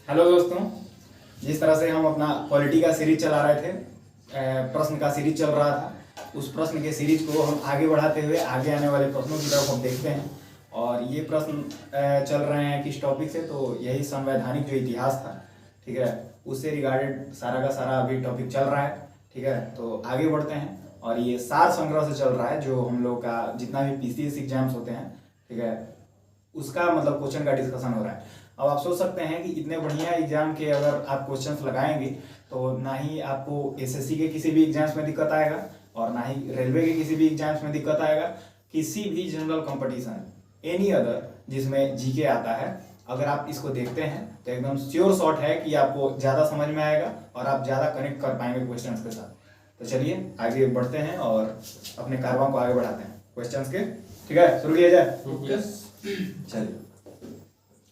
Hello दोस्तों, जिस तरह से हम अपना पॉलिटी का सीरीज चला रहे थे, प्रश्न का सीरीज चल रहा था, उस प्रश्न के सीरीज को हम आगे बढ़ाते हुए आगे आने वाले प्रश्नों की तरफ हम देखते हैं। और ये प्रश्न चल रहे हैं किस टॉपिक से, तो यही संवैधानिक जो इतिहास था, ठीक है, उससे रिगार्डेड सारा का सारा अभी टॉपिक चल रहा है। ठीक है, तो आगे बढ़ते हैं। और ये सार संग्रह से चल रहा है, जो हम लोग का जितना भी पीसीएस एग्जाम्स होते हैं, ठीक है, उसका मतलब क्वेश्चन का डिस्कशन हो रहा है। अब आप सोच सकते हैं कि इतने बढ़िया एग्जाम के अगर आप क्वेश्चंस लगाएंगे तो ना ही आपको एसएससी के किसी भी एग्जाम्स में दिक्कत आएगा और ना ही रेलवे के किसी भी एग्जाम्स में दिक्कत आएगा। किसी भी जनरल कंपटीशन एनी अदर जिसमें जीके आता है, अगर आप इसको देखते हैं तो एकदम श्योर शॉट है कि आपको ज़्यादा समझ में आएगा और आप ज़्यादा कनेक्ट कर पाएंगे क्वेश्चंस के साथ। तो चलिए आगे बढ़ते हैं और अपने कारवां को आगे बढ़ाते हैं क्वेश्चंस के। ठीक है, शुरू किया जाए। चलिए,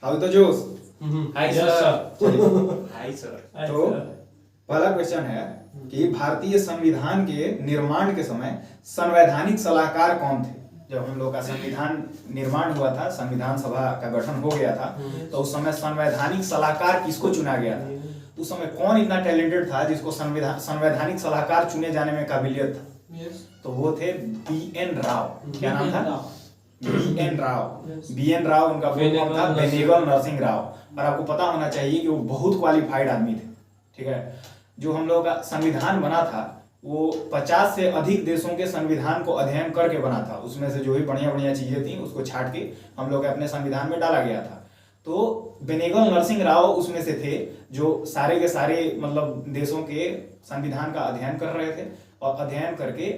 हाउ तो जोश। Hi sir. Hi sir. तो पहला क्वेश्चन है कि भारतीय संविधान के निर्माण के समय संवैधानिक सलाहकार कौन थे? जब हम लोग का संविधान निर्माण हुआ था, संविधान सभा का गठन हो गया था, तो उस समय संवैधानिक सलाहकार किसको चुना गया था? उस समय कौन इतना टैलेंटेड था जिसको संवैधानिक सलाहकार चुने जाने में काबिलियत था? तो वो थे बी.एन. राव। क्या नाम था? बी.एन. राव। बी.एन. राव उनका फुल फॉर्म था, बेनेगल नरसिंह राव। और आपको पता होना चाहिए कि वो बहुत क्वालिफाइड आदमी थे। ठीक है, जो हम लोग का संविधान बना था वो 50 से अधिक देशों के संविधान को अध्ययन करके बना था। उसमें से जो भी बढ़िया बढ़िया चीजें थी उसको छाट के हम लोग अपने संविधान में डाला गया था। तो बेनेगल नरसिंह राव उसमें से थे जो सारे के सारे मतलब देशों के संविधान का अध्ययन कर रहे थे और अध्ययन करके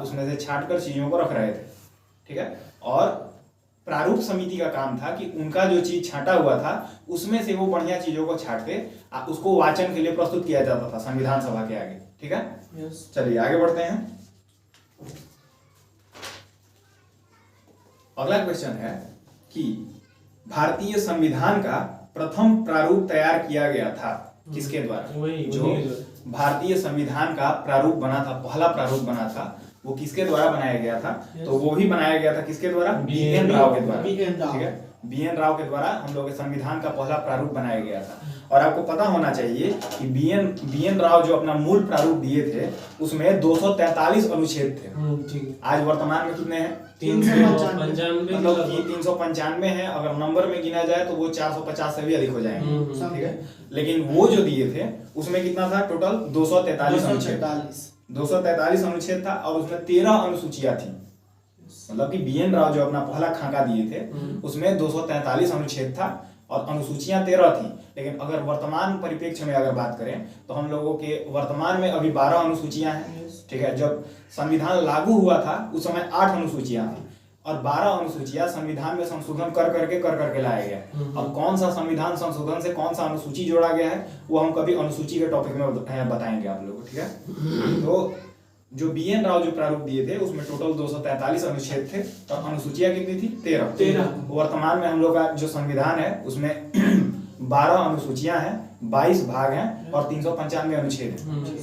उसमें से छाट कर चीजों को रख रहे थे। ठीक है, और प्रारूप समिति का काम था कि उनका जो चीज छाटा हुआ था उसमें से वो बढ़िया चीजों को छाट के उसको वाचन के लिए प्रस्तुत किया जाता था संविधान सभा के आगे। ठीक है, चलिए आगे बढ़ते हैं। अगला क्वेश्चन है कि भारतीय संविधान का प्रथम प्रारूप तैयार किया गया था किसके द्वारा? जो भारतीय संविधान का प्रारूप बना था, पहला प्रारूप बना था, वो किसके द्वारा बनाया गया था? तो वो भी बनाया गया था किसके द्वारा? बी.एन. राव के द्वारा। ठीक है, बी.एन. राव के द्वारा हम लोग के संविधान का पहला प्रारूप बनाया गया था। और आपको पता होना चाहिए कि बी.एन. राव जो अपना मूल प्रारूप दिए थे उसमें 243 अनुच्छेद थे। आज वर्तमान में कितने हैं? 395। मतलब 395 है। अगर नंबर में गिना जाए तो वो 450 से भी अधिक हो जाएंगे। ठीक है, लेकिन वो जो दिए थे उसमें कितना था? टोटल 243 अनुच्छेद। 243 अनुच्छेद था और उसमें 13 अनुसूचियां थी। मतलब कि बी.एन. राव जो अपना पहला खाका दिए थे उसमें 243 अनुच्छेद था और अनुसूचियां 13 थी। लेकिन अगर वर्तमान परिप्रेक्ष्य में अगर बात करें तो हम लोगों के वर्तमान में अभी 12 अनुसूचियां हैं। ठीक है, जब संविधान लागू हुआ था उस समय 8 अनुसूचियां थी और 12 अनुसूचियां संविधान में संशोधन कर करके लाया गया। अब कौन सा संविधान संशोधन से कौन सा अनुसूची जोड़ा गया है वो हम कभी अनुसूची के टॉपिक में बताएंगे आप लोगों को। ठीक है, तो जो बी.एन. राव जो प्रारूप दिए थे उसमें टोटल 243 अनुच्छेद थे और अनुसूचियां कितनी थी? 13। वर्तमान में हम लोग का जो संविधान है उसमें 12 अनुसूचियां हैं, 22 भाग हैं और 395 अनुच्छेद हैं।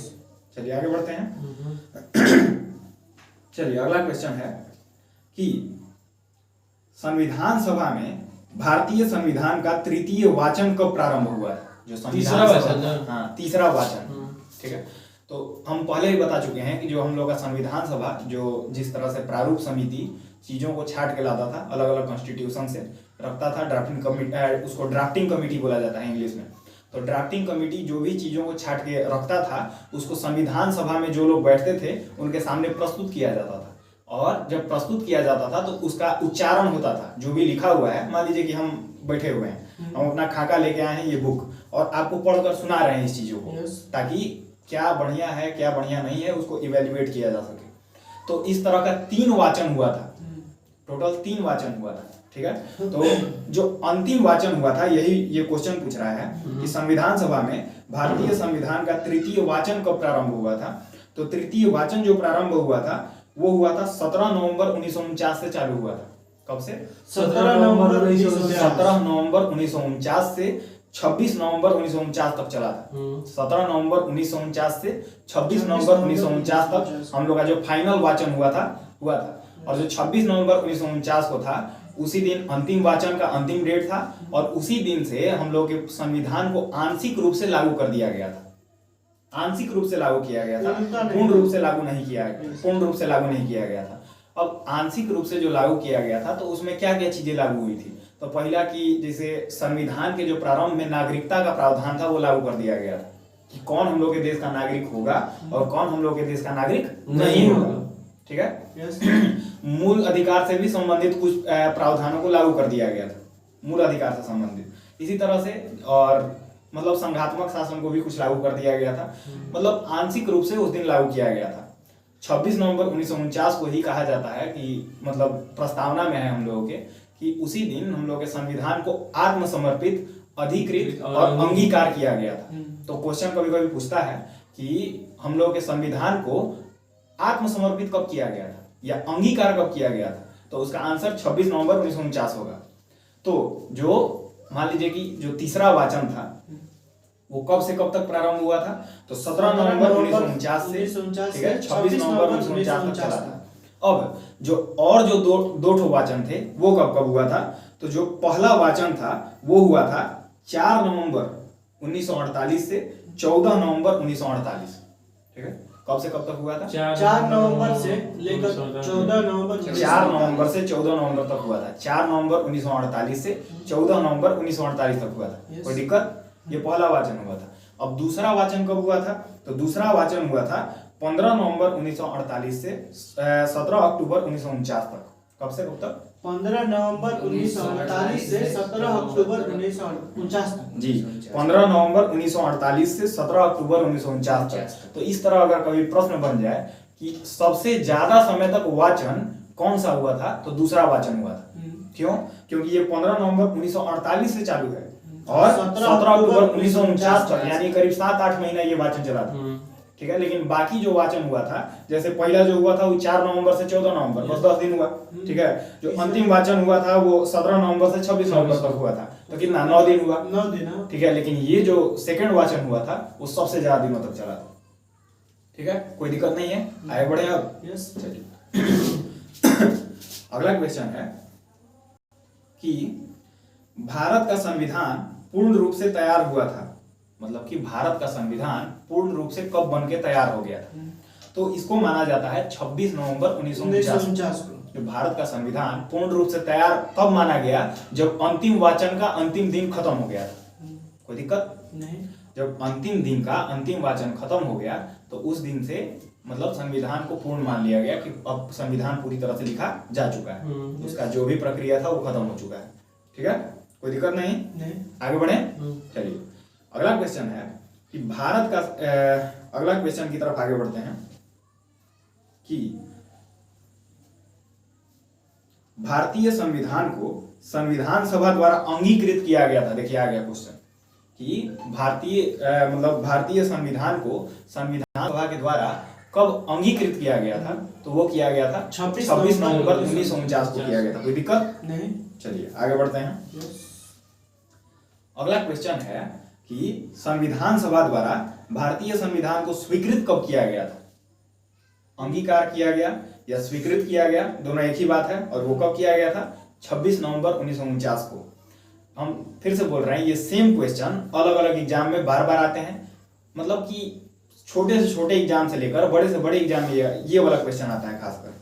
चलिए आगे बढ़ते हैं। चलिए अगला क्वेश्चन है कि संविधान सभा में भारतीय संविधान का तृतीय वाचन कब प्रारंभ हुआ? जो तीसरा वाचन। हाँ, तीसरा वाचन। ठीक है, तो हम पहले ही बता चुके हैं कि जो हम लोग का संविधान सभा जो जिस तरह से प्रारूप समिति चीजों को छाट के लाता था, अलग अलग कॉन्स्टिट्यूशन से रखता था, ड्राफ्टिंग कमिटी, उसको ड्राफ्टिंग कमिटी बोला जाता है इंग्लिश में। तो ड्राफ्टिंग कमिटी जो भी चीजों को छाट के रखता था उसको संविधान सभा में जो लोग बैठते थे उनके सामने प्रस्तुत किया जाता था। और जब प्रस्तुत किया जाता था तो उसका उच्चारण होता था। जो भी लिखा हुआ है, मान लीजिए कि हम बैठे हुए हैं, हम अपना खाका लेके आए हैं, ये बुक, और आपको पढ़कर सुना रहे हैं इस चीजों को, ताकि क्या बढ़िया है क्या बढ़िया नहीं है उसको इवेल्युएट किया जा सके। तो इस तरह का 3 वाचन हुआ था, टोटल 3 वाचन हुआ था। ठीक है, तो जो अंतिम वाचन हुआ था यही ये क्वेश्चन पूछ रहा है कि संविधान सभा में भारतीय संविधान का तृतीय वाचन कब प्रारंभ हुआ था? तो तृतीय वाचन जो प्रारंभ हुआ था वो हुआ था 17 नवंबर 1949 से चालू हुआ था। कब से? 17 नवंबर 1949 से 26 नवंबर 1949 तक चला था। 17 नवंबर 1949 से 26 नवंबर 1949 तक हम लोग का जो फाइनल वाचन हुआ था। और जो 26 नवंबर 1949 को था उसी दिन अंतिम वाचन का अंतिम डेट था और उसी दिन से हम लोग के संविधान को आंशिक रूप से लागू कर दिया गया था। आंशिक रूप से लागू किया गया था, पूर्ण रूप से लागू नहीं किया गया था। अब आंशिक रूप से जो लागू किया गया था तो उसमें क्या क्या चीजें लागू हुई थी। तो पहला कि जैसे संविधान के जो प्रारंभ में नागरिकता का प्रावधान था वो लागू कर दिया गया था कि कौन हम लोग के देश का नागरिक होगा और कौन हम लोग के देश का नागरिक नहीं होगा। ठीक है। मूल अधिकार से भी संबंधित कुछ प्रावधानों को लागू कर दिया गया था, मूल अधिकार से संबंधित। इसी तरह से और मतलब संघात्मक शासन को भी कुछ लागू कर दिया गया था। मतलब आंशिक रूप से उस दिन लागू किया गया था। 26 नवंबर 1949 को ही कहा जाता है कि मतलब प्रस्तावना में है हम लोगों के कि उसी दिन हम लोग के संविधान को आत्मसमर्पित, अधिकृत और अंगीकार किया गया था। तो क्वेश्चन कभी कभी पूछता है कि हम लोग के संविधान को आत्मसमर्पित कब किया गया था या अंगीकार कब किया गया था, तो उसका आंसर 26 नवंबर 1949 होगा। तो जो मान लीजिए कि जो तीसरा वाचन था वो कब से कब तक प्रारंभ हुआ था, तो 17 नवंबर 1949 से, ठीक है, 26 नवंबर 1949 तक चला था। अब जो दो ठो वाचन थे वो कब कब हुआ था, तो जो पहला वाचन था वो हुआ था 4 नवंबर 1948 से 14 नवंबर 1948। ठीक है, कब से कब तक हुआ था? 4 नवंबर से लेकर 14 नवंबर 4 नवंबर से 14 नवंबर तक हुआ था। 4 नवंबर 1948 से 14 नवंबर 1948 तक हुआ था। कोई दिक्कत? ये पहला वाचन हुआ था। अब दूसरा वाचन कब हुआ था, तो दूसरा वाचन हुआ था 15 नवंबर 1948 से 17 अक्टूबर 1949 तक। कब से कब तक? 15 नवंबर 1948 से 17 अक्टूबर 1949 तक। जी, 15 नवंबर 1948 से 17 अक्टूबर 1949 तक। तो इस तरह अगर कभी प्रश्न बन जाए कि सबसे ज्यादा समय तक वाचन कौन सा हुआ था, तो दूसरा वाचन हुआ था। क्यों? क्योंकि ये 15 नवंबर 1948 से चालू है और 17 अक्टूबर 1949 तक, यानी करीब 7-8 महीना ये वाचन चला था। ठीक है, लेकिन बाकी जो वाचन हुआ था, जैसे पहला जो हुआ था वो 4 नवंबर से 14 नवंबर, बस 10 दिन हुआ। ठीक है, जो अंतिम वाचन हुआ था वो 17 नवंबर से 26 नवंबर तक हुआ था, तो कितना 9 दिन हुआ। 9 दिन। ठीक है, लेकिन ये जो सेकंड वाचन हुआ था वो सबसे ज्यादा दिनों तक चला था। ठीक है, कोई दिक्कत नहीं है, आगे बढ़े अब। चलिए अगला क्वेश्चन है कि भारत का संविधान पूर्ण रूप से तैयार हुआ था, मतलब कि भारत का संविधान पूर्ण रूप से कब बन के तैयार हो गया था, तो इसको माना जाता है 26 नवंबर 1949 को। जो भारत का संविधान पूर्ण रूप से तैयार तब माना गया जब अंतिम वाचन का अंतिम दिन खत्म हो गया था। कोई दिक्कत नहीं। जब अंतिम दिन का अंतिम वाचन खत्म हो गया तो उस दिन से मतलब संविधान को पूर्ण मान लिया गया कि अब संविधान पूरी तरह से लिखा जा चुका है, उसका जो भी प्रक्रिया था वो खत्म हो चुका है। ठीक है, कोई दिक्कत नहीं। आगे बढ़े। चलिए अगला क्वेश्चन है कि भारत का अगला क्वेश्चन की तरफ आगे बढ़ते हैं कि भारतीय संविधान को संविधान सभा द्वारा अंगीकृत किया गया था। देखिए आ गया क्वेश्चन कि भारतीय संविधान को संविधान सभा के द्वारा कब अंगीकृत किया गया था, तो वो किया गया था 26 नवंबर 1949 को किया गया था। कोई दिक्कत नहीं। चलिए आगे बढ़ते हैं। अगला क्वेश्चन है कि संविधान सभा द्वारा भारतीय संविधान को स्वीकृत कब किया गया था। अंगीकार किया गया या स्वीकृत किया गया, दोनों एक ही बात है, और वो कब किया गया था? 26 नवंबर 1949 को। हम फिर से बोल रहे हैं, ये सेम क्वेश्चन अलग अलग एग्जाम में बार बार आते हैं, मतलब कि छोटे से छोटे एग्जाम से लेकर बड़े से बड़े एग्जाम में ये वाला क्वेश्चन आता है खासकर।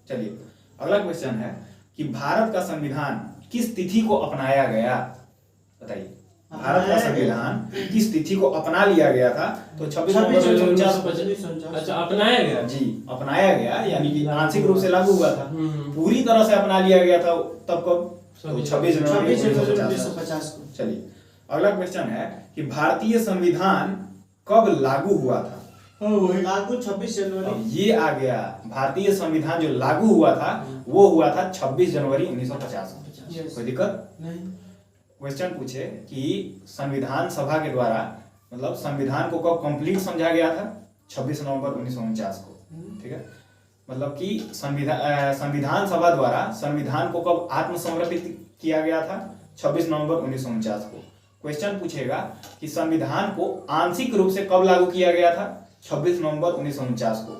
चलिए अगला क्वेश्चन है कि भारत का संविधान किस तिथि को अपनाया गया, बताइए। भारत का संविधान किस तिथि को अपना लिया गया था, तो 26 नवंबर 1949। अच्छा, अपनाया गया। जी, अपनाया गया, यानी कि आंशिक रूप से लागू हुआ था। पूरी तरह से अपना लिया गया था तब कब? 26 जनवरी 1950 को। चलिए अगला क्वेश्चन है कि भारतीय संविधान कब लागू हुआ था? लागू 26 जनवरी। ये आ गया, भारतीय संविधान जो लागू हुआ था वो हुआ था 26 जनवरी 1950 को। कोई दिक्कत नहीं। क्वेश्चन पूछे कि संविधान सभा के द्वारा मतलब संविधान को कब कंप्लीट समझा गया था? 26 नवंबर 1949 को। ठीक है, मतलब कि संविधान सभा द्वारा संविधान को कब आत्मसमर्पित किया गया था? 26 नवंबर 1949 को। क्वेश्चन पूछेगा कि संविधान को आंशिक रूप से कब लागू किया गया था? 26 नवंबर 1949 को।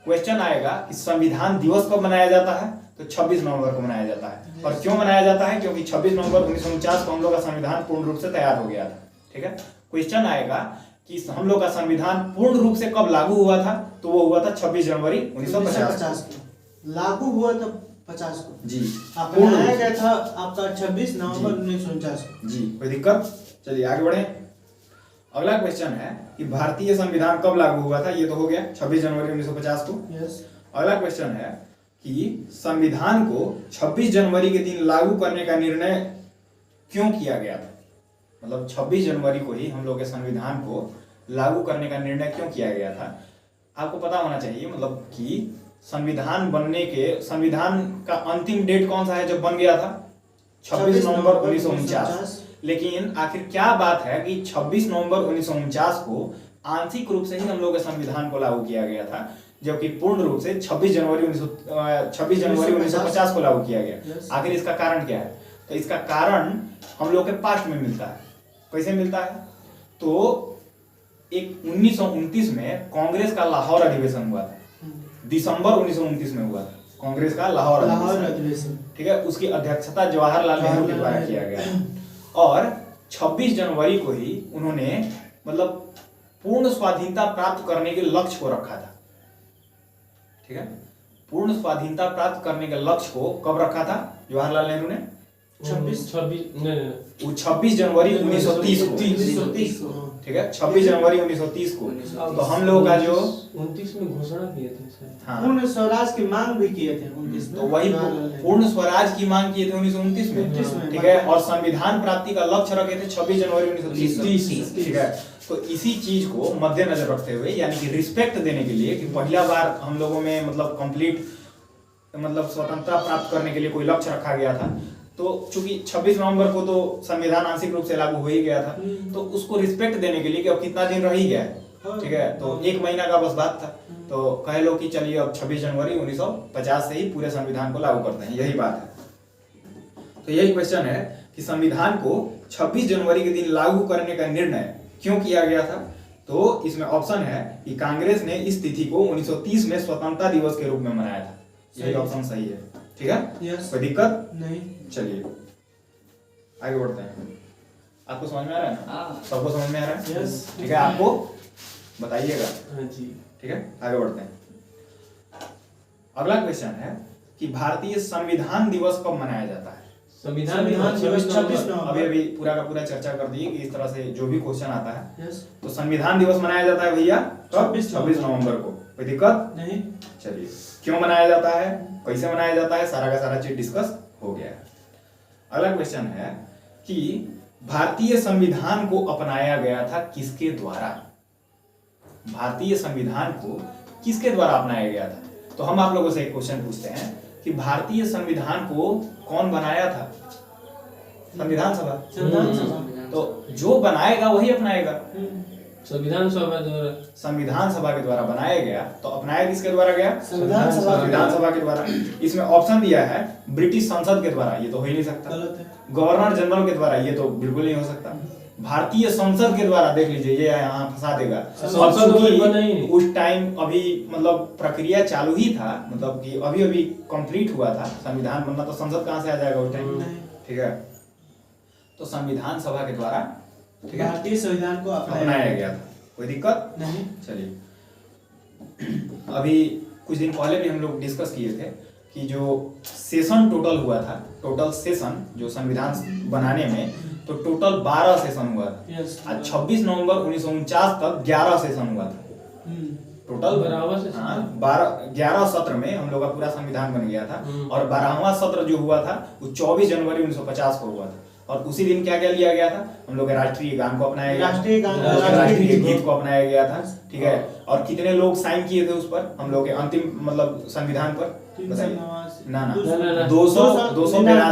क्वेश्चन आएगा कि संविधान दिवस कब मनाया जाता है? तो 26 नवंबर को मनाया जाता है। और क्यों मनाया जाता है? क्योंकि 26 नवंबर 1949 को हम लोग का संविधान पूर्ण रूप से तैयार हो गया था। ठीक है, क्वेश्चन आएगा कि हम लोग का संविधान पूर्ण रूप से कब लागू हुआ था? तो वो हुआ था 26 जनवरी 1950 को। लागू हुआ था 50 को जी, बनाया गया था आपका 26 नवंबर 1949 को जी। कोई दिक्कत? चलिए आगे बढ़े। अगला क्वेश्चन है कि भारतीय संविधान कब लागू हुआ था? ये तो हो गया 26 जनवरी 1950 को। यस। अगला क्वेश्चन है कि संविधान को 26 जनवरी के दिन लागू करने का निर्णय क्यों किया गया था? मतलब 26 जनवरी को ही हम लोग के संविधान को लागू करने का निर्णय क्यों किया गया था? आपको पता होना चाहिए मतलब कि संविधान का अंतिम डेट कौन सा है जब बन गया था? 26 नवंबर 1949। लेकिन आखिर क्या बात है कि 26 नवंबर 1949 को आंशिक रूप से ही हम लोग के संविधान को लागू किया गया था, जबकि पूर्ण रूप से 26 जनवरी 1950 को लागू किया गया। आखिर इसका कारण क्या है? तो इसका कारण हम लोग के पास्ट में मिलता है। कैसे मिलता है? तो एक 1929 में कांग्रेस का लाहौर अधिवेशन हुआ था। दिसंबर 1929 में हुआ था कांग्रेस का लाहौर अधिवेशन। ठीक है, उसकी अध्यक्षता जवाहरलाल नेहरू के द्वारा किया गया और 26 जनवरी को ही उन्होंने मतलब पूर्ण स्वाधीनता प्राप्त करने के लक्ष्य को रखा था। ठीक है, पूर्ण स्वाधीनता प्राप्त करने के लक्ष्य को कब रखा था जवाहरलाल नेहरू ने? 26 जनवरी 1930 को। ठीक है, 26 जनवरी 1930 को। तो हम लोग का जो 29 में घोषणा किए थे। हाँ, पूर्ण स्वराज की मांग भी किए थे 29 में। तो वही पूर्ण स्वराज की मांग किए थे 1929 में। ठीक है, और संविधान प्राप्ति का लक्ष्य रखे थे 26 जनवरी 1930। ठीक है, तो इसी चीज को मद्देनजर रखते हुए यानी कि रिस्पेक्ट देने के लिए कि पहला बार हम लोगों में मतलब कंप्लीट मतलब स्वतंत्रता प्राप्त करने के लिए कोई लक्ष्य रखा गया था। तो चूंकि 26 नवंबर को तो संविधान आंशिक रूप से लागू हो ही गया था, तो उसको रिस्पेक्ट देने के लिए कि अब कितना दिन रह ही गया है। ठीक है, तो एक महीना का बस बात था। तो कह लो कि चलिए अब 26 जनवरी 1950 से ही पूरे संविधान को लागू करते हैं, यही बात है। तो यही क्वेश्चन है कि संविधान को 26 जनवरी के दिन लागू करने का निर्णय क्यों किया गया था? तो इसमें ऑप्शन है कि कांग्रेस ने इस तिथि को 1930 में स्वतंत्रता दिवस के रूप में मनाया था। यही ऑप्शन सही है। ठीक है, कोई दिक्कत नहीं? चलिए आगे बढ़ते हैं। आपको समझ में आ रहा है ना? सबको समझ में आ रहा है? यस। ठीक है, आपको बताइएगा। हाँ जी। ठीक है, आगे बढ़ते हैं। अगला क्वेश्चन है कि भारतीय संविधान दिवस कब मनाया जाता है? संविधान दिवस 26 नवंबर। अभी पूरा का पूरा चर्चा कर दी कि इस तरह से जो भी क्वेश्चन आता है। यस। तो संविधान दिवस मनाया जाता है भैया कब? 26 नवंबर को। कोई दिक्कत नहीं? चलिए, क्यों मनाया जाता है, कैसे मनाया जाता है, सारा का सारा चीज डिस्कस हो गया है। अगला क्वेश्चन है कि भारतीय संविधान को अपनाया गया था किसके द्वारा? भारतीय संविधान को किसके द्वारा अपनाया गया था? तो हम आप लोगों से एक क्वेश्चन पूछते हैं कि भारतीय संविधान को कौन बनाया था? संविधान सभा। तो जो बनाएगा वही अपनाएगा। संविधान सभा द्वारा। संविधान सभा के द्वारा बनाया गया, तो अपनाया किसके द्वारा गया? संविधान सभा के द्वारा। इसमें ऑप्शन दिया है ब्रिटिश संसद के द्वारा, ये तो हो ही नहीं सकता। गलत है। गवर्नर जनरल के द्वारा, ये तो बिल्कुल नहीं हो सकता। भारतीय संसद के द्वारा, देख लीजिए ये यहाँ फंसा देगा। उस टाइम अभी मतलब प्रक्रिया चालू ही था, मतलब कि अभी अभी कंप्लीट हुआ था संविधान बनना, तो संसद कहाँ से आ जाएगा उस टाइम? ठीक है, तो संविधान सभा के द्वारा ठीक है भारतीय संविधान को अपनाया गया था। कोई दिक्कत नहीं? चलिए, अभी कुछ दिन पहले भी हम लोग डिस्कस किए थे कि जो सेशन टोटल हुआ था, टोटल सेशन जो संविधान बनाने में, तो टोटल 12 सेशन हुआ था। आज 26 नवंबर 1949 तक 11 सेशन हुआ था टोटल। 11 सत्र में हम लोग का पूरा संविधान बन गया था। और 12वां सत्र जो हुआ था वो 24 जनवरी 1950 को हुआ था। और उसी दिन क्या क्या लिया गया था? हम लोग के राष्ट्रीय गान को अपनाया गया, राष्ट्रीय गीत को अपनाया गया था। ठीक है, और कितने लोग साइन किए थे उस पर, हम लोग के अंतिम मतलब संविधान पर? बताइए ना। 282 या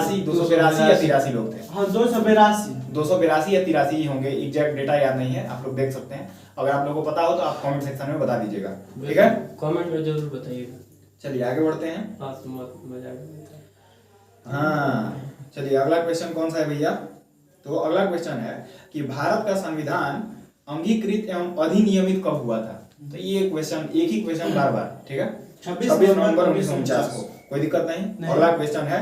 83 लोग थे। हाँ, 282 या 83 ही होंगे, एग्जैक्ट डेटा याद नहीं है, आप लोग देख सकते हैं। अगर आप लोगों को पता हो तो आप कमेंट सेक्शन में बता दीजिएगा। ठीक है, कमेंट में जरूर बताइएगा। चलिए आगे बढ़ते हैं। हाँ चलिए, अगला क्वेश्चन कौन सा है भैया? तो अगला क्वेश्चन है कि भारत का संविधान अंगीकृत एवं अधिनियमित कब हुआ था? तो ये क्वेश्चन, एक ही क्वेश्चन बार बार। ठीक है, 26 नवंबर 1949 को। कोई दिक्कत नहीं। अगला क्वेश्चन है,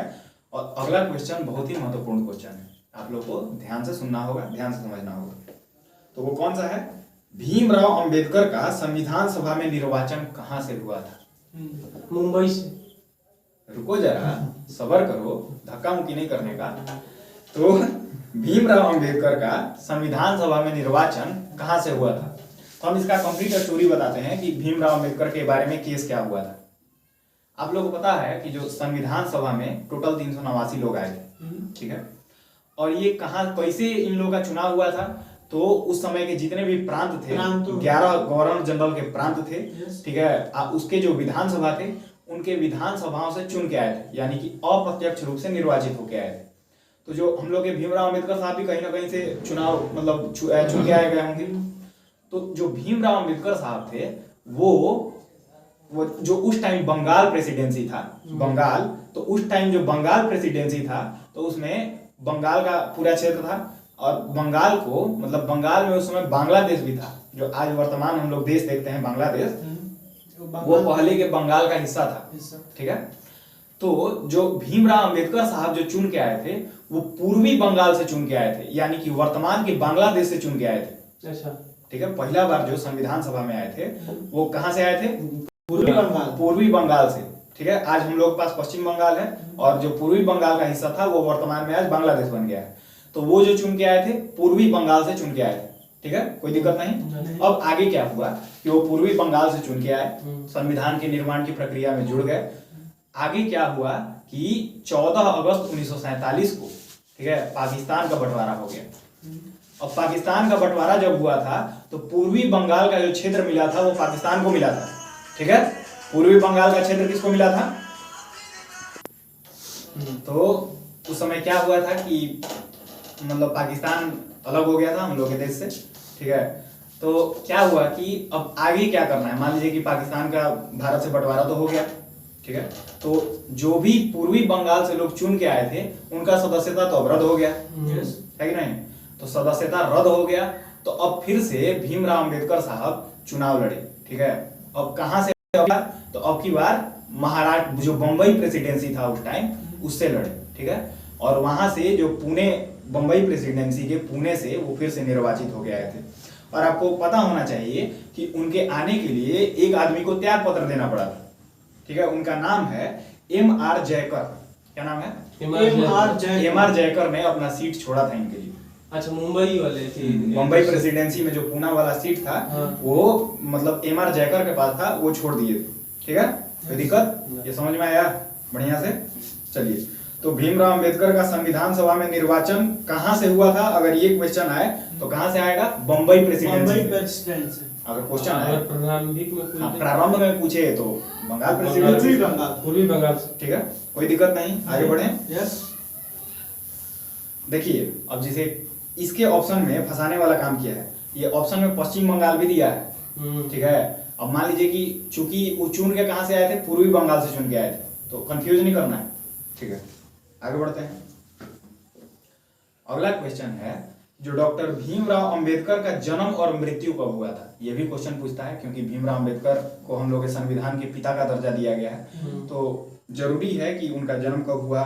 और अगला क्वेश्चन बहुत ही महत्वपूर्ण क्वेश्चन है, आप लोग को ध्यान से सुनना होगा, ध्यान से समझना होगा। तो वो कौन सा है? भीमराव अंबेडकर का संविधान सभा में निर्वाचन कहां से हुआ था? मुंबई से। रुको जरा, सबर करो, धक्का मुक्की नहीं करने का। तो भीमराव अंबेडकर का संविधान सभा में निर्वाचन कहां से हुआ था? तो हम इसका कंप्लीट स्टोरी बताते हैं कि भीमराव अंबेडकर के बारे में केस क्या हुआ था। आप लोगों को पता है कि जो संविधान सभा में टोटल 389 लोग आए थे, ठीक है, और ये कहां कैसे इन लोगों का चुनाव हुआ था? तो उस समय के जितने भी प्रांत थे, 11 गवर्नर जनरल के प्रांत थे, ठीक है, उसके जो विधानसभा थे उनके विधानसभाओं से चुन के आए थे, यानी कि अप्रत्यक्ष रूप से निर्वाचित होके आए थे। तो जो हम लोग के भीमराव अंबेडकर साहब भी कहीं ना कहीं से चुनाव मतलब चुन के आए गए होंगे। तो जो भीमराव अंबेडकर साहब थे वो जो उस टाइम बंगाल प्रेसिडेंसी था, बंगाल, तो उस टाइम जो बंगाल प्रेसिडेंसी था तो उसमें बंगाल का पूरा क्षेत्र था, और बंगाल को मतलब बंगाल में उस समय बांग्लादेश भी था, जो आज वर्तमान हम लोग देश देखते हैं बांग्लादेश, वो पहले के बंगाल का हिस्सा था, ठीक है। तो जो भीमराव अंबेडकर साहब जो चुन के आए थे वो पूर्वी बंगाल से चुन के आए थे, यानी कि वर्तमान के बांग्लादेश से चुन के आए थे। अच्छा, ठीक है। पहला बार जो संविधान सभा में आए थे वो कहां से आए थे? पूर्वी बंगाल, पूर्वी बंगाल से, ठीक है। आज हम लोग के पास पश्चिम बंगाल है, और जो पूर्वी बंगाल का हिस्सा था वो वर्तमान में आज बांग्लादेश बन गया है। तो वो जो चुन के आए थे पूर्वी बंगाल से चुन के आए थे, ठीक है, कोई दिक्कत नहीं। अब आगे क्या हुआ कि वो पूर्वी बंगाल से चुन के आए, संविधान के निर्माण की प्रक्रिया में जुड़ गए। आगे क्या हुआ कि 14 अगस्त 1947 को, ठीक है, पाकिस्तान का बंटवारा हो गया। अब पाकिस्तान का बंटवारा जब हुआ था तो पूर्वी बंगाल का जो क्षेत्र मिला था वो पाकिस्तान को मिला था, ठीक है। पूर्वी बंगाल का क्षेत्र किसको मिला था? तो उस समय क्या हुआ था कि मतलब पाकिस्तान अलग हो गया था हम लोग के देश से, ठीक है। तो क्या हुआ कि अब आगे क्या करना है, मान लीजिए कि पाकिस्तान का भारत से बंटवारा तो हो गया, ठीक है। तो जो भी पूर्वी बंगाल से लोग चुन के आए थे उनका सदस्यता तो अब रद्द हो गया, है कि नहीं? तो सदस्यता रद्द हो गया, तो अब फिर से भीमराव अंबेडकर साहब चुनाव लड़े, ठीक है। अब कहां से? तो अब की बार महाराष्ट्र, जो बंबई प्रेसिडेंसी था उस टाइम, उससे लड़े, ठीक है। और वहां से जो पुणे, बंबई प्रेसिडेंसी के पुणे से वो फिर से निर्वाचित हो गए थे। और आपको पता होना चाहिए कि उनके आने के लिए एक आदमी को त्याग पत्र देना पड़ा था, ठीक है। उनका नाम है M.R. जयकर। क्या नाम है? M.R. जयकर ने अपना सीट छोड़ा था इनके लिए। अच्छा, मुंबई वाले थे। मुंबई प्रेसिडेंसी में जो पूना वाला सीट था, वो मतलब M.R. जयकर के पास था, वो छोड़ दिए थे, ठीक है। कोई दिक्कत? ये समझ में आया बढ़िया से? चलिए, तो भीमराव अंबेडकर का संविधान सभा में निर्वाचन कहां से हुआ था? अगर ये क्वेश्चन आए तो कहां से आएगा? बंबई प्रेसिडेंसी। अगर क्वेश्चन आए प्रारंभ में पूछे तो बंगाल प्रेसिडेंसी, पूर्वी बंगाल, ठीक है, कोई दिक्कत नहीं। आगे बढ़े। यस, देखिए, अब जैसे इसके ऑप्शन में फंसाने वाला काम किया है, ये ऑप्शन में पश्चिम बंगाल भी दिया है, ठीक है। अब मान लीजिए कि चूंकि वो चुन के कहां से आए थे? पूर्वी बंगाल से चुन के आए थे, तो कंफ्यूज नहीं करना है, ठीक है। आगे बढ़ते हैं। अगला क्वेश्चन है, जो डॉक्टर भीमराव अंबेडकर का जन्म और मृत्यु कब हुआ था? यह भी क्वेश्चन पूछता है, क्योंकि भीमराव अंबेडकर को हम लोग के संविधान के पिता का दर्जा दिया गया है, तो जरूरी है कि उनका जन्म कब हुआ,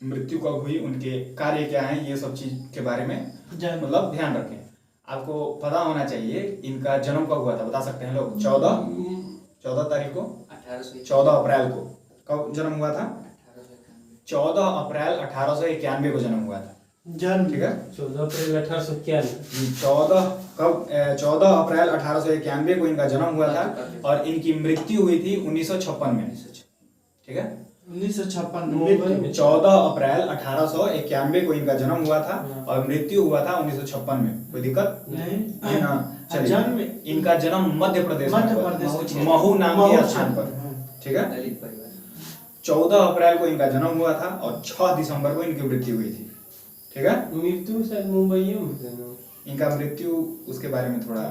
मृत्यु कब हुई, उनके कार्य क्या हैं, ये सब चीज के बारे में मतलब ध्यान रखें। आपको पता होना चाहिए इनका जन्म कब हुआ था, बता सकते हैं लोग? 14 तारीख को, 14 अप्रैल को कब जन्म हुआ था? 14 अप्रैल 1891 को जन्म हुआ था, ठीक है। 14 अप्रैल 1891, 14 अप्रैल 1891 को इनका जन्म हुआ था, और इनकी मृत्यु हुई थी 1956 में, ठीक है। 1956 14 अप्रैल 1891 को इनका जन्म हुआ था और मृत्यु हुआ था 1956 में। कोई दिक्कत नहीं ना? चलिए, इनका जन्म मध्य प्रदेश में, महू नाम के स्थान पर, ठीक है। 14 अप्रैल को इनका जन्म हुआ था और 6 दिसंबर को इनकी मृत्यु हुई थी, ठीक है। मृत्यु शायद मुंबई में, इनका मृत्यु उसके बारे में थोड़ा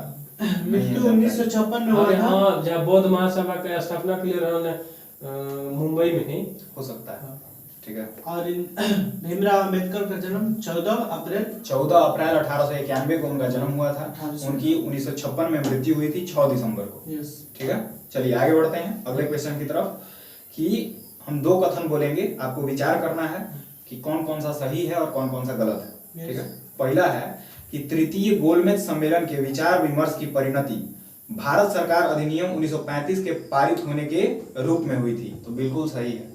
मृत्यु 1956 में हुआ था। हाँ, जहाँ बौद्ध महासभा का स्थापना के लिए उन्होंने मुंबई में ही हो सकता है, ठीक है। और भीमराव अंबेडकर का जन्म 14 अप्रैल 1891 को उनका जन्म हुआ था, उनकी 1956 में मृत्यु हुई थी 6 दिसंबर को, ठीक है। चलिए आगे बढ़ते हैं अगले क्वेश्चन की तरफ, कि हम दो कथन बोलेंगे, आपको विचार करना है कि कौन कौन सा सही है और कौन कौन सा गलत है। ठीक है, पहला है कि तृतीय गोलमेज सम्मेलन के विचार विमर्श की परिणति भारत सरकार अधिनियम 1935 के पारित होने के रूप में हुई थी। तो बिल्कुल सही है।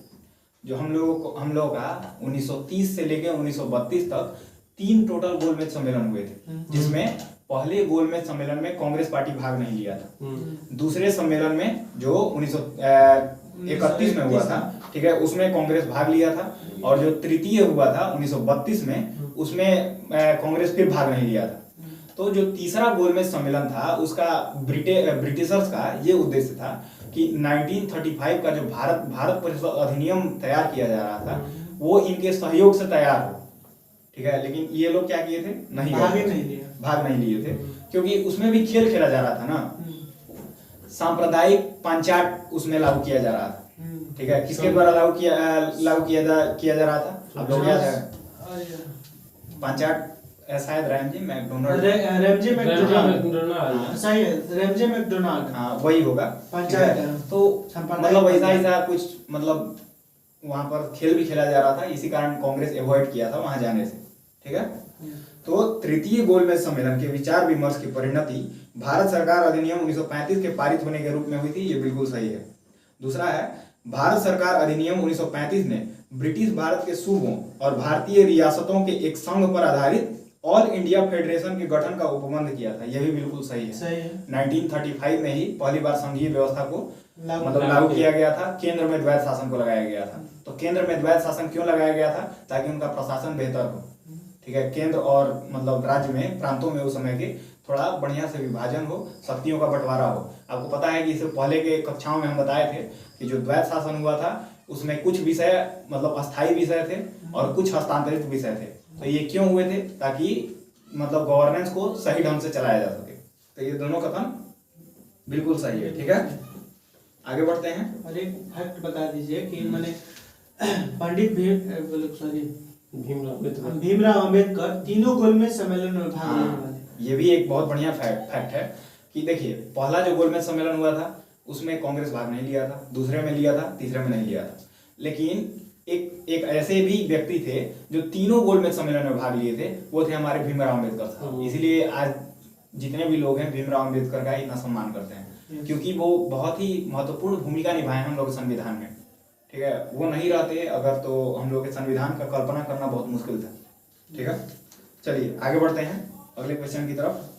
जो हम लोगों का 1930 से लेकर 1932 तक 3 टोटल गोलमेज सम्मेलन हुए थे, जिसमें पहले गोलमेज सम्मेलन में कांग्रेस पार्टी भाग नहीं लिया था। दूसरे सम्मेलन में जो 1931 में हुआ था, ठीक है, उसमें कांग्रेस भाग लिया था। और जो तृतीय हुआ था 1932 में, उसमें कांग्रेस फिर भाग नहीं लिया था। तो जो तीसरा गोलमेज सम्मेलन था उसका ब्रिटिशर्स का ये उद्देश्य था कि 1935 का जो भारत परिषद अधिनियम तैयार किया जा रहा था वो इनके सहयोग से तैयार हो। ठीक है, लेकिन ये लोग क्या किए थे, भाग नहीं लिए थे, क्योंकि उसमें भी खेल खेला जा रहा था ना, सांप्रदायिक पंचायत उसमें लागू किया जा रहा था। ठीक है, किसके द्वारा लागू किया जा रहा था, आप लोग याद है? पंचायत शायद रैमजे मैकडोनाल्ड, हाँ वही होगा पंचायत। तो मतलब ऐसा कुछ, मतलब वहां पर खेल भी खेला जा रहा था, इसी कारण कांग्रेस अवॉइड किया था वहां जाने से। ठीक है, तो तृतीय गोलमेज सम्मेलन के विचार विमर्श की परिणति भारत सरकार अधिनियम 1935 के पारित होने के रूप में हुई थी। ये बिल्कुल सही है। दूसरा है, भारत सरकार अधिनियम 1935 ने ब्रिटिश भारत के सूबों और भारतीय रियासतों के एक संघ पर आधारित ऑल इंडिया फेडरेशन के गठन का उपबंध किया था। यह भी बिल्कुल सही है। 1935 में ही पहली बार संघीय व्यवस्था को लागू किया गया था, केंद्र में द्वैध शासन को लगाया गया था। तो केंद्र में द्वैध शासन क्यों लगाया गया था? ताकि उनका प्रशासन बेहतर हो। ठीक है, केंद्र और मतलब राज्य में, प्रांतों में उस समय के थोड़ा बढ़िया से विभाजन हो, शक्तियों का बंटवारा हो। आपको पता है कि इससे पहले के कक्षाओं में हम बताए थे कि जो द्वैध शासन हुआ था उसमें कुछ विषय मतलब अस्थायी विषय थे और कुछ हस्तांतरित विषय थे। तो ये क्यों हुए थे? ताकि मतलब गवर्नेंस को सही ढंग से चलाया जा सके। तो ये दोनों कथन बिल्कुल सही है। ठीक है, आगे बढ़ते हैं। और एक फैक्ट बता दीजिए कि मैंने पंडित भीमराव अंबेडकर तीनों गोलमेज सम्मेलन में भाग लेने वाले। ये भी एक बहुत बढ़िया फैक्ट है कि देखिए, पहला जो गोलमेज सम्मेलन हुआ था उसमें कांग्रेस भाग नहीं लिया था, दूसरे में लिया था, तीसरे में नहीं लिया था। लेकिन एक ऐसे भी व्यक्ति थे जो तीनों गोलमेज सम्मेलन में भाग लिए थे, वो थे हमारे भीमराव अंबेडकर साहब। इसलिए आज जितने भी लोग हैं भीमराव अंबेडकर का इतना सम्मान करते हैं, क्योंकि वो बहुत ही महत्वपूर्ण भूमिका निभाए हम लोग संविधान में। ठीक है, वो नहीं रहते अगर तो हम लोग के संविधान का कल्पना करना बहुत मुश्किल था। ठीक है, चलिए आगे बढ़ते हैं अगले क्वेश्चन की तरफ।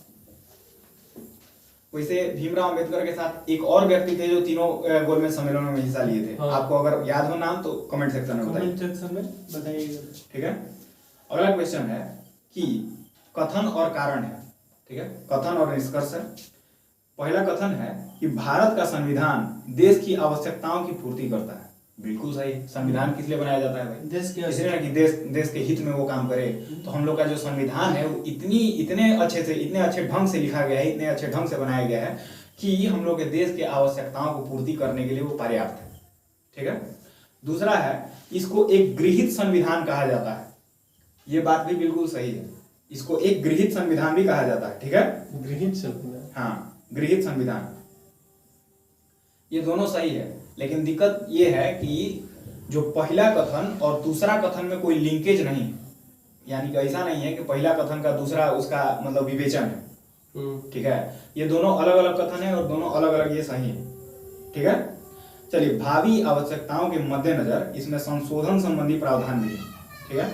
वैसे भीमराव अंबेडकर के साथ एक और व्यक्ति थे जो तीनों गोलमेज सम्मेलनों में हिस्सा लिए थे। आपको अगर याद हो नाम तो कमेंट सेक्शन में बताइए। ठीक है, अगला क्वेश्चन है कि कथन और कारण है। ठीक है, कथन और निष्कर्ष है। पहला कथन है कि भारत का संविधान देश की आवश्यकताओं की पूर्ति करता है। बिल्कुल सही। संविधान किस लिए बनाया जाता है भाई? देश के, इसलिए कि देश के हित में वो काम करे। तो हम लोग का जो संविधान है वो इतने अच्छे ढंग से लिखा गया है, इतने अच्छे ढंग से बनाया गया है कि हम लोग के देश के आवश्यकताओं को पूर्ति करने के लिए वो पर्याप्त है। ठीक है, दूसरा है, इसको एक गृहीत संविधान कहा जाता है। ये बात भी बिल्कुल सही है, इसको एक गृहीत संविधान भी कहा जाता है। ठीक है, गृहीत संविधान, हाँ गृहीत संविधान, ये दोनों सही है। लेकिन दिक्कत ये है कि जो पहला कथन और दूसरा कथन में कोई लिंकेज नहीं, यानी कि ऐसा नहीं है कि पहला कथन का दूसरा उसका मतलब विवेचन है। ठीक है, ये दोनों अलग अलग कथन है और दोनों अलग अलग ये सही है। ठीक है, चलिए, भावी आवश्यकताओं के मद्देनजर इसमें संशोधन संबंधी प्रावधान भी है। ठीक है,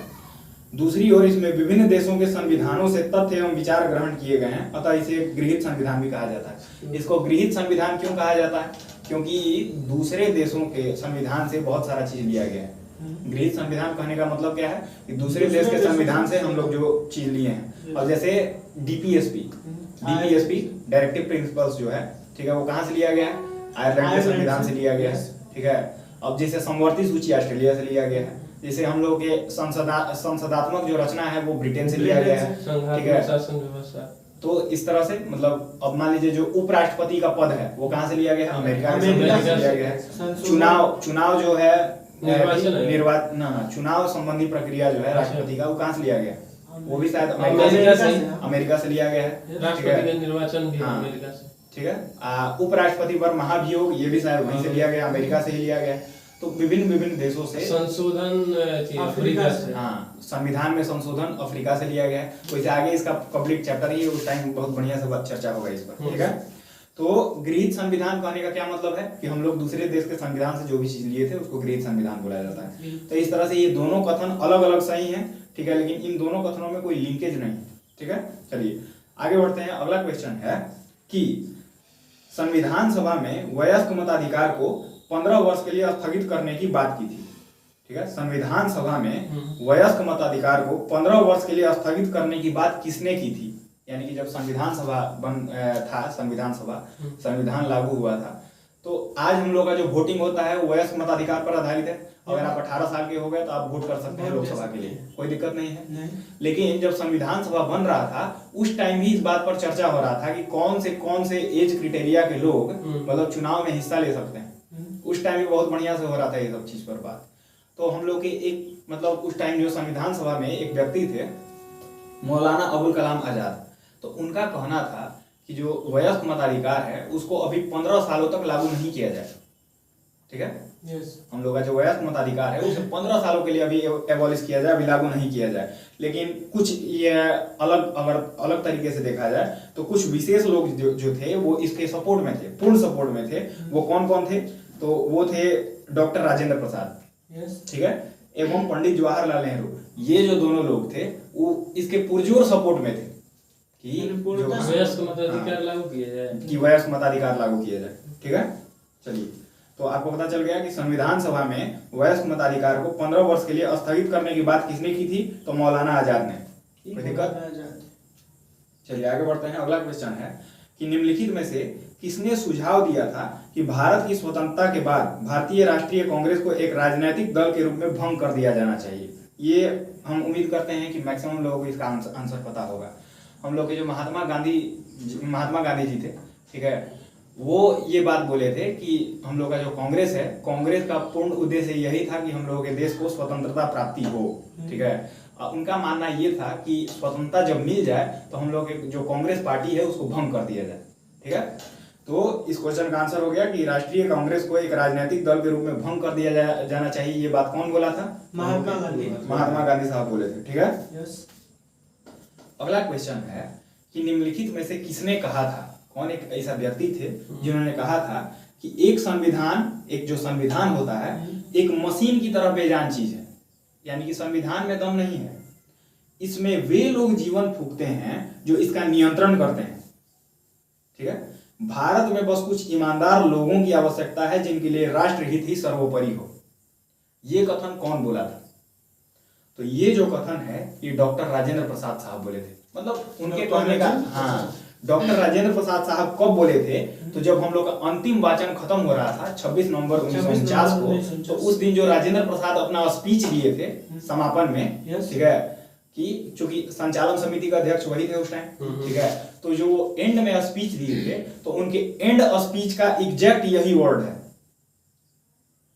दूसरी ओर इसमें विभिन्न देशों के संविधानों से तथ्य एवं विचार ग्रहण किए गए हैं, अतः इसे गृहीत संविधान भी कहा जाता है। इसको गृहीत संविधान क्यों कहा जाता है? क्योंकि दूसरे देशों के संविधान से बहुत सारा चीज लिया गया है। गृहीत संविधान कहने का मतलब क्या है कि दूसरे देश के संविधान से हम लोग जो चीज लिए हैं। और जैसे डीपीएसपी डायरेक्टिव प्रिंसिपल्स जो है, ठीक है, वो कहाँ से लिया गया है? आयरलैंड के संविधान से लिया गया है। ठीक है, अब जैसे समवर्ती सूची ऑस्ट्रेलिया से लिया गया है। जैसे हम लोग के संसदात्मक जो रचना है वो ब्रिटेन से लिया गया है। ठीक है, तो इस तरह से मतलब अब मान लीजिए जो उपराष्ट्रपति का पद है वो कहाँ से लिया गया है? अमेरिका से लिया गया है। चुनाव जो है चुनाव संबंधी प्रक्रिया जो है राष्ट्रपति का, वो कहाँ से लिया गया? वो भी शायद अमेरिका से लिया गया है। राष्ट्रपति का निर्वाचन भी अमेरिका से। ठीक है, उपराष्ट्रपति पर महाभियोग, ये भी शायद वहीं से लिया गया, अमेरिका से ही लिया गया है। तो विभिन्न विभिन्न देशों से संशोधन थी अफ्रीका से। हाँ, संविधान में संशोधन अफ्रीका से लिया गया है। वैसे आगे इसका पब्लिक चैप्टर ही है, उस टाइम बहुत बढ़िया से बात चर्चा होगा इस पर, ठीक है। तो गृहीत संविधान कहने का क्या मतलब है कि हम लोग दूसरे देश के संविधान से जो भी चीज लिए थे उसको गृहीत संविधान बोला जाता है। तो इस तरह से ये दोनों कथन अलग अलग सही हैं, ठीक है, लेकिन इन दोनों कथनों में कोई लिंकेज नहीं है, ठीक है। चलिए आगे बढ़ते हैं। अगला क्वेश्चन है कि संविधान सभा में वयस्क मताधिकार को 15 वर्ष के लिए स्थगित करने की बात की थी, ठीक है। संविधान सभा में वयस्क मताधिकार को 15 वर्ष के लिए स्थगित करने की बात किसने की थी? यानी कि जब संविधान सभा संविधान लागू हुआ था, तो आज हम लोग का जो वोटिंग होता है वो वयस्क मताधिकार पर आधारित है। अगर आप 18 साल के हो गए तो आप वोट कर सकते हैं लोकसभा के लिए, कोई दिक्कत नहीं है। लेकिन जब संविधान सभा बन रहा था उस टाइम भी इस बात पर चर्चा हो रहा था कि कौन से एज क्राइटेरिया के लोग मतलब चुनाव में हिस्सा ले सकते हैं। उस टाइम भी बहुत बढ़िया से हो रहा था ये सब चीज पर बात। तो हम लोग के एक मतलब उस टाइम जो संविधान सभा में एक व्यक्ति थे मौलाना अबुल कलाम आजाद, तो उनका कहना था कि जो वयस्क मताधिकार है उसको अभी 15 सालों तक लागू नहीं किया जाए, ठीक है। हम लोग का जो वयस्क मताधिकार है उसे 15 सालों के लिए अभी एबॉलिश किया जाए, अभी लागू नहीं किया जाए। लेकिन कुछ ये अगर अलग तरीके से देखा जाए तो कुछ विशेष लोग जो थे वो इसके सपोर्ट में थे, पूर्ण सपोर्ट में थे। वो कौन कौन थे? तो वो थे डॉक्टर राजेंद्र प्रसाद, ठीक है, एवं पंडित जवाहरलाल नेहरू। ये जो दोनों लोग थे वो इसके पुरजोर सपोर्ट में थे कि वयस्क मताधिकार लागू किया जाए, कि वयस्क मताधिकार लागू किया जाए, ठीक है। चलिए, तो आपको पता चल गया कि संविधान सभा में वयस्क मताधिकार को 15 वर्ष के लिए स्थगित करने की बात किसने की थी? तो मौलाना आजाद ने। कोई दिक्कत? चलिए आगे बढ़ते हैं। अगला क्वेश्चन है कि निम्नलिखित में से किसने सुझाव दिया था कि भारत की स्वतंत्रता के बाद भारतीय राष्ट्रीय कांग्रेस को एक राजनीतिक दल के रूप में भंग कर दिया जाना चाहिए? ये हम उम्मीद करते हैं कि मैक्सिमम लोगों को इसका आंसर पता होगा। हम लोग के जो महात्मा गांधी जी थे, ठीक है, वो ये बात बोले थे कि हम लोग का जो कांग्रेस है, कांग्रेस का पूर्ण उद्देश्य यही था कि हम लोगों के देश को स्वतंत्रता प्राप्ति हो, ठीक है। उनका मानना ये था कि स्वतंत्रता जब मिल जाए तो हम लोग के जो कांग्रेस पार्टी है उसको भंग कर दिया जाए, ठीक है। तो इस क्वेश्चन का आंसर हो गया कि राष्ट्रीय कांग्रेस को एक राजनीतिक दल के रूप में भंग कर दिया जाना चाहिए। ये बात कौन बोला था? महात्मा गांधी साहब बोले थे, ठीक है। अगला क्वेश्चन है कि निम्नलिखित में से किसने कहा था, कौन एक ऐसा व्यक्ति थे जिन्होंने कहा था कि एक जो संविधान होता है एक मशीन की तरह बेजान चीज है, यानी कि संविधान में दम नहीं है, इसमें वे लोग जीवन फूंकते हैं जो इसका नियंत्रण करते हैं, ठीक है। भारत में बस कुछ ईमानदार लोगों की आवश्यकता है जिनके लिए राष्ट्रहित ही सर्वोपरि हो। ये कथन कौन बोला था? तो ये जो कथन है ये डॉक्टर राजेंद्र प्रसाद साहब बोले थे। मतलब उनके कहने का, हाँ, डॉक्टर राजेंद्र प्रसाद साहब कब बोले थे? तो जब हम लोग का अंतिम वाचन खत्म हो रहा था 26 नवंबर 1949 को, तो उस दिन जो राजेंद्र प्रसाद अपना स्पीच दिए थे समापन में, ठीक है, कि चूंकि संचालन समिति का अध्यक्ष वही थे उस टाइम, ठीक है, तो जो एंड में स्पीच दिए थे तो उनके एंड स्पीच का एग्जैक्ट यही वर्ड है।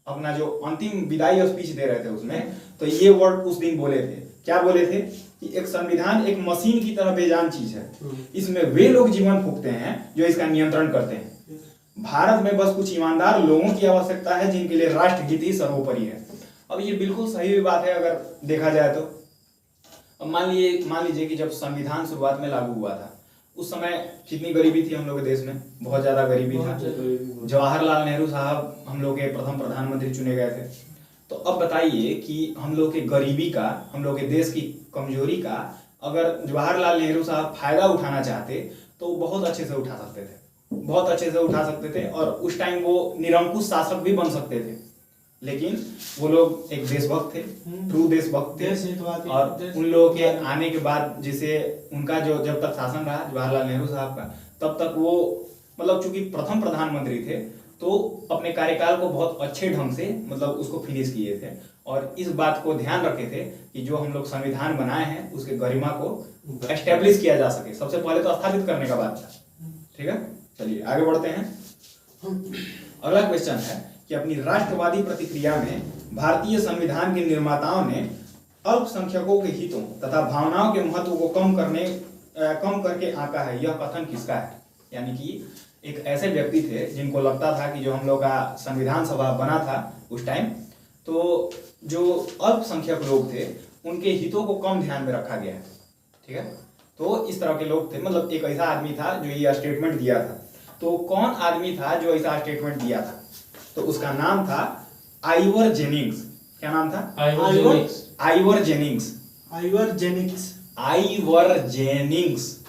अपना जो अंतिम विदाई स्पीच दे रहे थे उसमें, तो ये वर्ड उस दिन बोले थे। क्या बोले थे? कि एक संविधान एक मशीन की तरह बेजान चीज है, इसमें वे लोग जीवन फूंकते हैं जो इसका नियंत्रण करते हैं। भारत में बस कुछ ईमानदार लोगों की आवश्यकता है जिनके लिए राष्ट्रहित ही सर्वोपरि है। अब ये बिल्कुल सही भी बात है अगर देखा जाए तो। अब मान लीजिए कि जब संविधान शुरुआत में लागू हुआ था उस समय कितनी गरीबी थी हम लोग के देश में? बहुत ज्यादा गरीबी था। जवाहरलाल नेहरू साहब हम लोग के प्रथम प्रधानमंत्री चुने गए थे। तो अब बताइए कि हम लोग के गरीबी का, हम लोग के देश की कमजोरी का अगर जवाहरलाल नेहरू साहब फायदा उठाना चाहते तो वो बहुत अच्छे से उठा सकते थे, बहुत अच्छे से उठा सकते थे, और उस टाइम वो निरंकुश शासक भी बन सकते थे। लेकिन वो लोग एक देशभक्त थे, ट्रू देशभक्त थे, और उन लोगों के आने के बाद जैसे उनका जो जब तक शासन रहा जवाहरलाल नेहरू साहब का, तब तक वो मतलब चूंकि प्रथम प्रधानमंत्री थे तो अपने कार्यकाल को बहुत अच्छे ढंग से मतलब उसको फिनिश किए थे, और इस बात को ध्यान रखे थे कि जो हम लोग संविधान बनाए हैं उसके गरिमा को एस्टेब्लिश किया जा सके। सबसे पहले तो स्थापित करने का बात था, ठीक है। चलिए आगे बढ़ते हैं। अगला क्वेश्चन है कि अपनी राष्ट्रवादी प्रतिक्रिया में भारतीय संविधान के निर्माताओं ने अल्पसंख्यकों के हितों तथा भावनाओं के महत्व को कम करके आंका है। यह कथन किसका है? यानी कि एक ऐसे व्यक्ति थे जिनको लगता था कि जो हम लोग का संविधान सभा बना था उस टाइम, तो जो अल्पसंख्यक लोग थे उनके हितों को कम ध्यान में रखा गया है। ठीक है, तो इस तरह के लोग थे, मतलब एक ऐसा आदमी था जो ये स्टेटमेंट दिया था। तो कौन आदमी था जो ऐसा स्टेटमेंट दिया था? तो उसका नाम था आइवर जेनिंग्स। क्या नाम था? Ivor Jennings. Ivor Jennings. Ivor Jennings.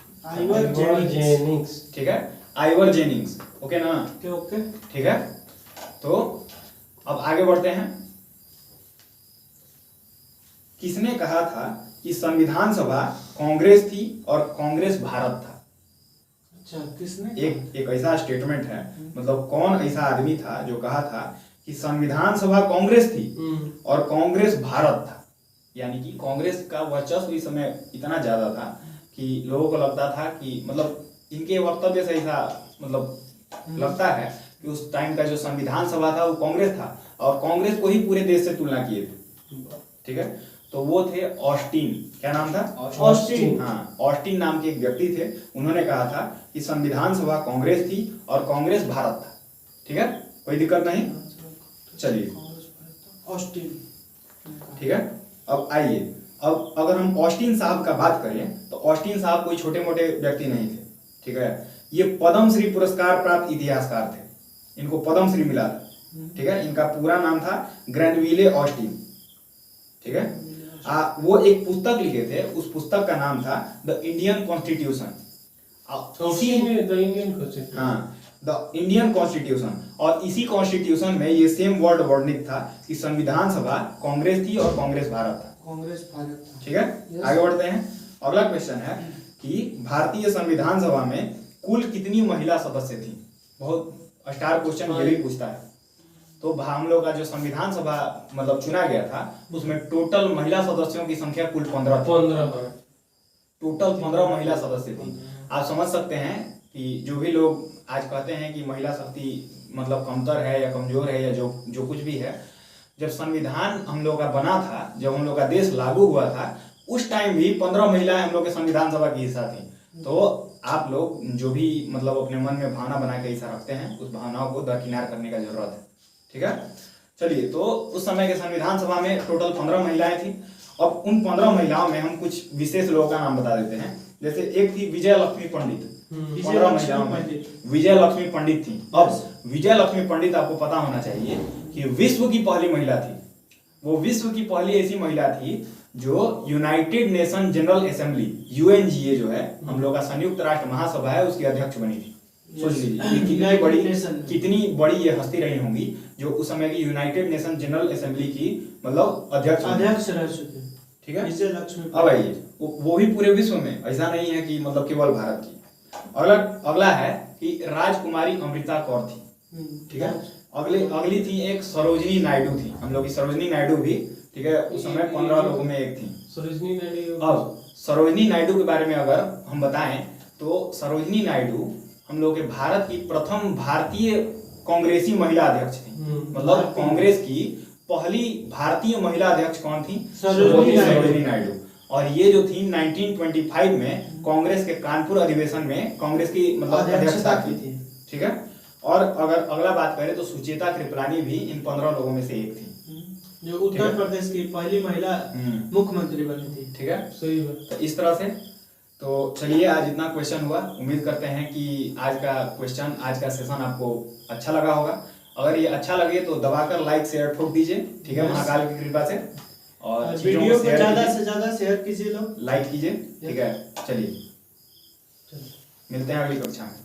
ठीक है, आइवर जेनिंग्स। ओके ना? ओके। ठीक है, तो अब आगे बढ़ते हैं। किसने कहा था कि संविधान सभा कांग्रेस थी और कांग्रेस भारत था? अच्छा, किसने? एक ऐसा स्टेटमेंट है, मतलब कौन ऐसा आदमी था जो कहा था कि संविधान सभा कांग्रेस थी और कांग्रेस भारत था। यानी कि कांग्रेस का वर्चस्व इस समय इतना ज्यादा था कि लोगों को लगता था कि, मतलब इनके वक्तव्य से ऐसा मतलब लगता है कि उस टाइम का जो संविधान सभा था वो कांग्रेस था और कांग्रेस को ही पूरे देश से तुलना किए थे। ठीक है, तो वो थे ऑस्टिन। क्या नाम था? ऑस्टिन। हाँ, ऑस्टिन नाम के एक व्यक्ति थे। उन्होंने कहा था कि संविधान सभा कांग्रेस थी और कांग्रेस भारत था। ठीक है, कोई दिक्कत नहीं। चलिए, ऑस्टिन। ठीक है, अब आइए, अब अगर हम ऑस्टिन साहब का बात करें तो ऑस्टिन साहब कोई छोटे मोटे व्यक्ति नहीं थे। ठीक है, ये पद्मश्री पुरस्कार प्राप्त इतिहासकार थे, इनको पद्मश्री मिला था। ठीक है, इनका पूरा नाम था ग्रैनविले ऑस्टिन। ठीक है, वो एक पुस्तक लिखे थे, उस पुस्तक का नाम था the Indian constitution. The Indian constitution, और इसी कॉन्स्टिट्यूशन में ये सेम वर्ड वर्णित था कि संविधान सभा कांग्रेस थी और कांग्रेस भारत था। कांग्रेस भारत था। ठीक है, आगे बढ़ते हैं। अगला क्वेश्चन है कि भारतीय संविधान सभा में कुल कितनी महिला सदस्य थी? बहुत स्टार क्वेश्चन ये भी पूछता है। तो हम लोग का जो संविधान सभा मतलब चुना गया था उसमें टोटल महिला सदस्यों की संख्या कुल 15 थी। टोटल 15 महिला सदस्य थी। आप समझ सकते हैं कि जो भी लोग आज कहते हैं कि महिला शक्ति मतलब कमतर है या कमजोर है या जो कुछ भी है, जब संविधान हम लोग का बना था, जब हम लोग का देश लागू हुआ था, उस टाइम भी 15 महिलाएं हम लोग के संविधान सभा की हिस्सा थी। तो आप लोग जो भी मतलब अपने मन में भावना बना के ऐसा रखते हैं, उस भावनाओं को दरकिनार करने का जरूरत है। ठीक है, चलिए, तो उस समय के संविधान सभा में टोटल 15 महिलाएं थी। अब उन 15 महिलाओं में हम कुछ विशेष लोगों का नाम बता देते हैं। जैसे एक थी विजय लक्ष्मी पंडित। 15 महिलाओं में विजय लक्ष्मी पंडित थी। अब विजय लक्ष्मी पंडित आपको पता होना चाहिए कि विश्व की पहली महिला थी। वो विश्व की पहली ऐसी महिला थी जो United nation general assembly UNGA जो है हम लोग का संयुक्त राष्ट्र महासभा है, उसकी अध्यक्ष बनी थी। सोच लीजिए कितनी बड़ी ये हस्ती रही होंगी जो उस समय की यूनाइटेड नेशन जनरल असेंबली की मतलब अध्यक्ष रह चुके। ठीक है, अब आइए, वो भी पूरे विश्व में, ऐसा नहीं है कि मतलब केवल भारत की। अगला है कि राजकुमारी अमृता कौर थी। ठीक है, अगली थी एक सरोजिनी नायडू थी। हम लोग की सरोजिनी नायडू भी, ठीक है, उस समय 15 लोगों में एक थी सरोजिनी नायडू। अब सरोजिनी नायडू के बारे में अगर हम बताएं तो सरोजिनी नायडू हम लोग के भारत की प्रथम भारतीय कांग्रेसी महिला अध्यक्ष थी। मतलब कांग्रेस की पहली भारतीय महिला अध्यक्ष कौन थी? सरोजिनी नायडू। और ये जो थी 1925 में कांग्रेस के कानपुर अधिवेशन में कांग्रेस की मतलब अध्यक्षता की थी। ठीक है, और अगर अगला बात करें तो सुचेता कृपलानी भी इन 15 लोगों में से एक थी, जो उत्तर प्रदेश की पहली महिला मुख्यमंत्री बनी थी। ठीक है, सही है। तो इस तरह से, तो चलिए, आज इतना क्वेश्चन हुआ। उम्मीद करते हैं कि आज का सेशन आपको अच्छा लगा होगा। अगर ये अच्छा लगे तो दबाकर लाइक शेयर ठोक दीजिए। ठीक है, महाकाल की कृपा से, और वीडियो को ज्यादा से ज्यादा शेयर कीजिए, लोग लाइक कीजिए। ठीक है, चलिए मिलते हैं अगली कक्षा में।